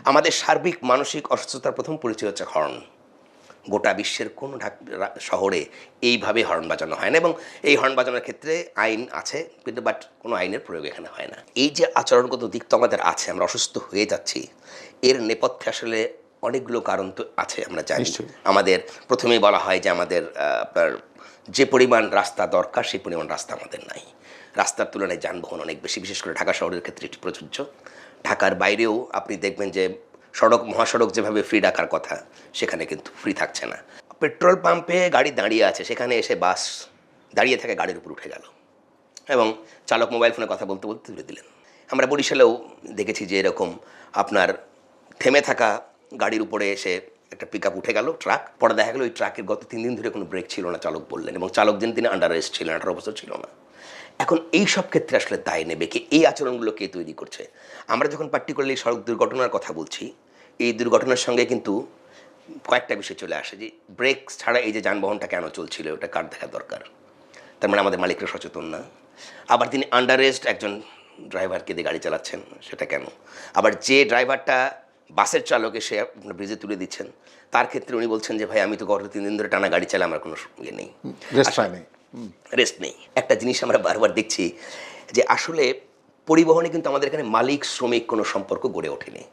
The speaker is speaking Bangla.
আমাদের সার্বিক মানসিক অসুস্থতার প্রথম পরিচয় হচ্ছে হর্ন। গোটা বিশ্বের কোনো শহরে এইভাবে হর্ন বাজানো হয় না, এবং এই হর্ন বাজানোর ক্ষেত্রে আইন আছে, কিন্তু বাট কোনো আইনের প্রয়োগ এখানে হয় না। এই যে আচরণগত দিক তো আমাদের আছে, আমরা অসুস্থ হয়ে যাচ্ছি, এর নেপথ্যে আসলে অনেকগুলো কারণ তো আছে, আমরা জানি। আমাদের প্রথমেই বলা হয় যে আমাদের আপনার যে পরিমাণ রাস্তা দরকার সেই পরিমাণ রাস্তা আমাদের নাই। রাস্তার তুলনায় যানবাহন অনেক বেশি, বিশেষ করে ঢাকা শহরের ক্ষেত্রে এটি প্রযোজ্য। ঢাকার বাইরেও আপনি দেখবেন যে সড়ক মহাসড়ক যেভাবে ফ্রি রাখার কথা, সেখানে কিন্তু ফ্রি থাকছে না। পেট্রোল পাম্পে গাড়ি দাঁড়িয়ে আছে, সেখানে এসে বাস দাঁড়িয়ে থেকে গাড়ির উপর উঠে গেল এবং চালক মোবাইল ফোনে কথা বলতে বলতে তুলে দিলেন। আমরা বরিশালেও দেখেছি যে এরকম আপনার থেমে থাকা গাড়ির উপরে এসে একটা পিক আপ উঠে গেল, ট্রাক, পরে দেখা গেল ওই ট্রাকের গত 3 দিন ধরে কোনো ব্রেক ছিল না, চালক বললেন, এবং চালক তিনি আন্ডার আরেস্ট ছিলেন, 18 বছর ছিল না। এখন এই সব ক্ষেত্রে আসলে দায় নেবে কে? এই আচরণগুলো কে তৈরি করছে? আমরা যখন পার্টিকুলারলি সড়ক দুর্ঘটনার কথা বলছি, এই দুর্ঘটনার সঙ্গে কিন্তু কয়েকটা বিষয় চলে আসে, যে ব্রেক ছাড়া এই যে যানবাহনটা কেন চলছিল, ওটা কার দেখা দরকার? তার মানে আমাদের মালিকরা সচেতন না। আবার তিনি আন্ডার আরেস্ট একজন ড্রাইভারকে দিয়ে গাড়ি চালাচ্ছেন, সেটা কেন? আবার যে ড্রাইভারটা বাসের চালক এসে ব্রিজে তুলে দিচ্ছেন, তার ক্ষেত্রে উনি বলছেন যে ভাই আমি তো গত 3 দিন ধরে টানা গাড়ি চালাই, আমার কোনো ইয়ে নেই, রেস্ট নেই। একটা জিনিস আমরা বারবার দেখছি যে আসলে পরিবহনে কিন্তু আমাদের এখানে মালিক শ্রমিক কোনো সম্পর্ক গড়ে ওঠেনি।